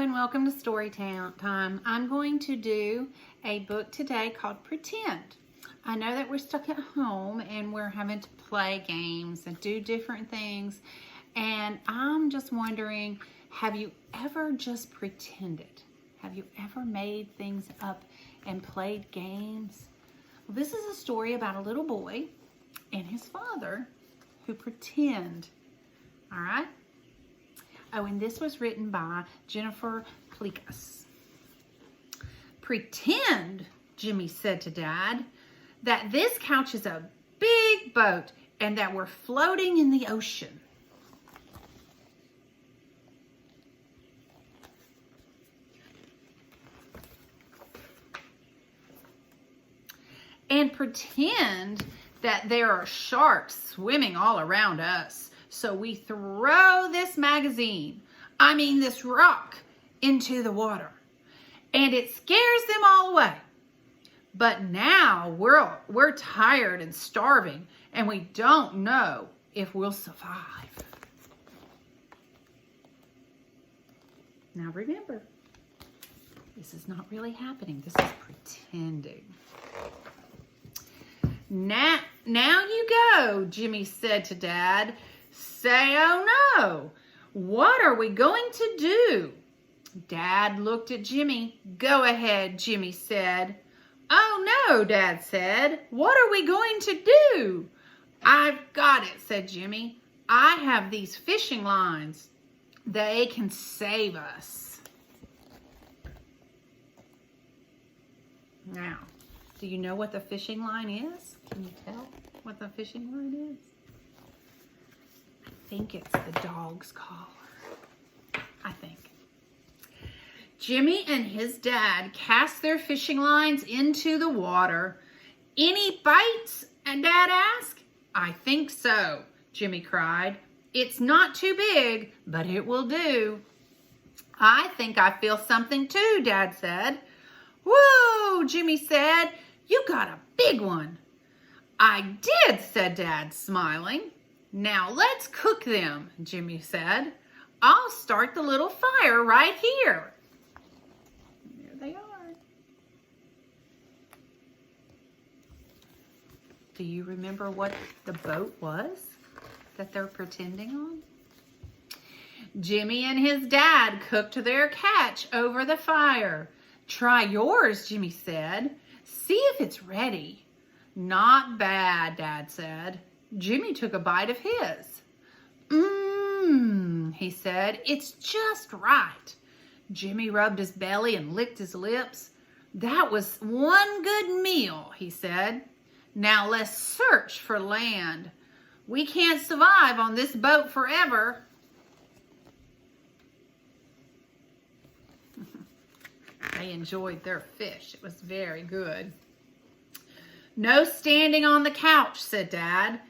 and welcome to Story Time. I'm going to do a book today called Pretend. I know that we're stuck at home and we're having to play games and do different things, and I'm just wondering, have you ever just pretended? Have you ever made things up and played games? Well, this is a story about a little boy and his father who pretend. All right? Oh, and this was written by Jennifer Plecas. Pretend, Jimmy said to Dad, that this couch is a big boat and that we're floating in the ocean. And pretend that there are sharks swimming all around us. So we throw this this rock into the water, and it scares them all away. But now we're tired and starving, and we don't know if we'll survive. Now remember, this is not really happening. This is pretending. Now you go, Jimmy said to Dad. Say, oh no, what are we going to do? Dad looked at Jimmy. Go ahead, Jimmy said. Oh no, Dad said. What are we going to do? I've got it, said Jimmy. I have these fishing lines. They can save us. Now, do you know what the fishing line is? Can you tell what the fishing line is? I think it's the dog's collar. I think. Jimmy and his dad cast their fishing lines into the water. Any bites? And Dad asked. I think so, Jimmy cried. It's not too big, but it will do. I think I feel something too, Dad said. Whoa, Jimmy said. You got a big one. I did, said Dad, smiling. Now let's cook them, Jimmy said. I'll start the little fire right here. There they are. Do you remember what the boat was that they're pretending on? Jimmy and his dad cooked their catch over the fire. Try yours, Jimmy said. See if it's ready. Not bad, Dad said. Jimmy took a bite of his. He said, it's just right. Jimmy rubbed his belly and licked his lips. That was one good meal, he said. Now let's search for land. We can't survive on this boat forever. They enjoyed their fish. It was very good. No standing on the couch, said Dad.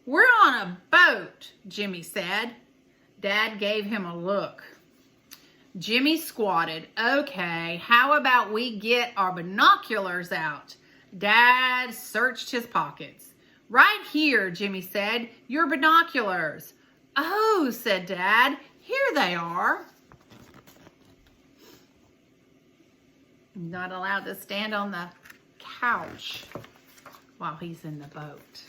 We're on a boat, Jimmy said. Dad gave him a look. Jimmy squatted. Okay, how about we get our binoculars out? Dad searched his pockets. Right here, Jimmy said. Your binoculars. Oh, said Dad. Here they are. Not allowed to stand on the couch while he's in the boat.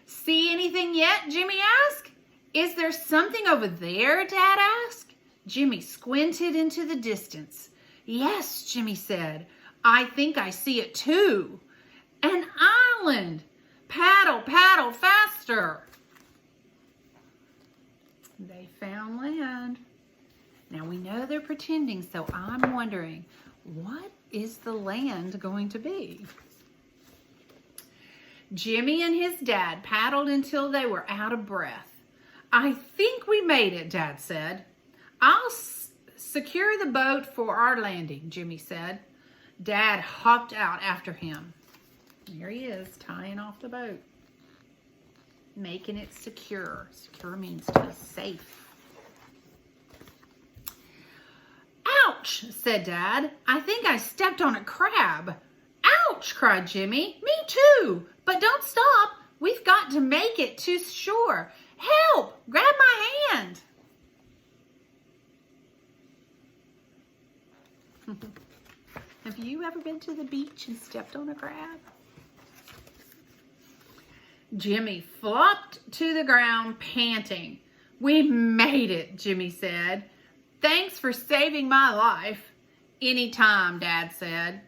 See anything yet? Jimmy asked. Is there something over there? Dad asked. Jimmy squinted into the distance. Yes, Jimmy said. I think I see it too. An island. Paddle, paddle, faster. They found land. Now we know they're pretending, so I'm wondering, what is the land going to be? Jimmy and his dad paddled until they were out of breath. I think we made it, Dad said. I'll secure the boat for our landing, Jimmy said. Dad hopped out after him. There he is, tying off the boat. Making it secure. Secure means to be safe. Ouch, said Dad. I think I stepped on a crab. Ouch, cried Jimmy. Me too. But don't stop. We've got to make it to shore. Help! Grab my hand. Have you ever been to the beach and stepped on a crab? Jimmy flopped to the ground, panting. "We made it," Jimmy said. "Thanks for saving my life." "Anytime," Dad said.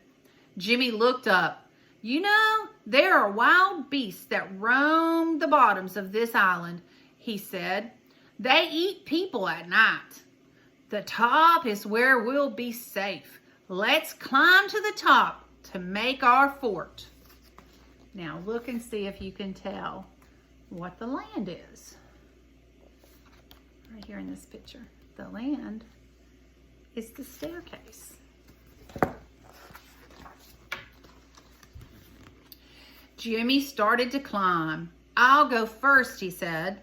Jimmy looked up. "You know, there are wild beasts that roam the bottoms of this island," he said. "They eat people at night. The top is where we'll be safe. Let's climb to the top to make our fort." Now look and see if you can tell what the land is. Right here in this picture. The land is the staircase. Jimmy started to climb. "I'll go first," he said.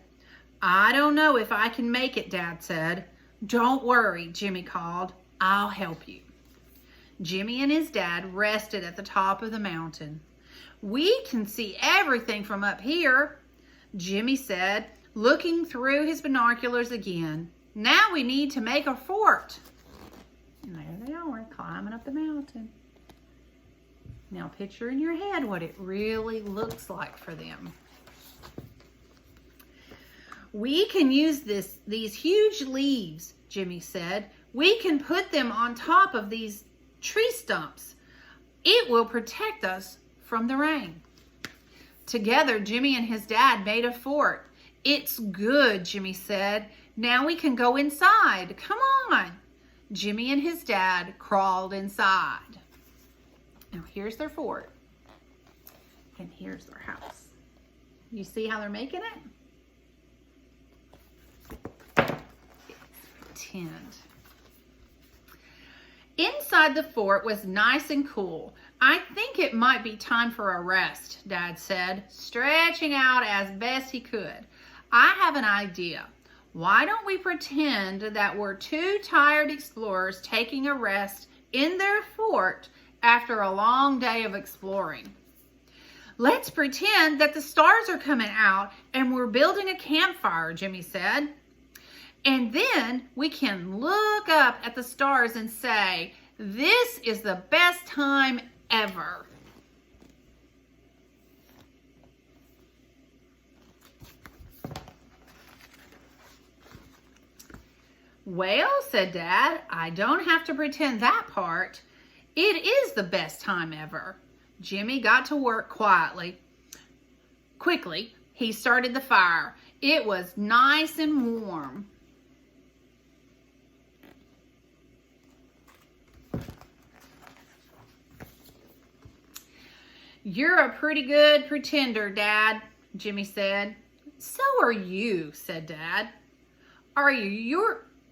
"I don't know if I can make it," Dad said. "Don't worry," Jimmy called. "I'll help you." Jimmy and his dad rested at the top of the mountain. "We can see everything from up here," Jimmy said, looking through his binoculars again. "Now we need to make a fort." And there they are, climbing up the mountain. Now picture in your head what it really looks like for them. "We can use these huge leaves," Jimmy said. "We can put them on top of these tree stumps. It will protect us from the rain." Together, Jimmy and his dad made a fort. "It's good," Jimmy said. "Now we can go inside. Come on." Jimmy and his dad crawled inside. Now here's their fort. And here's their house. You see how they're making it? Pretend. Inside the fort was nice and cool. "I think it might be time for a rest," Dad said, stretching out as best he could. "I have an idea. Why don't we pretend that we're two tired explorers taking a rest in their fort after a long day of exploring? Let's pretend that the stars are coming out and we're building a campfire," Jimmy said. "And then we can look up at the stars and say, 'This is the best time ever.'" "Well," said Dad, "I don't have to pretend that part. It is the best time ever." Jimmy got to work Quickly, he started the fire. It was nice and warm. "You're a pretty good pretender, Dad," Jimmy said. "So are you," said Dad.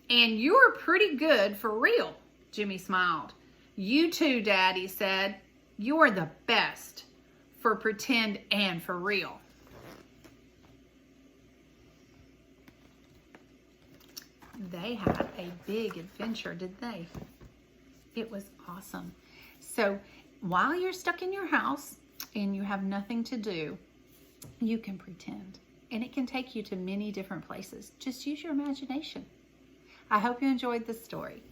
You're pretty good for real," Jimmy smiled. "You too, Dad," he said. "You're the best for pretend and for real." They had a big adventure, didn't they? It was awesome. So while you're stuck in your house and you have nothing to do, you can pretend. And it can take you to many different places. Just use your imagination. I hope you enjoyed this story.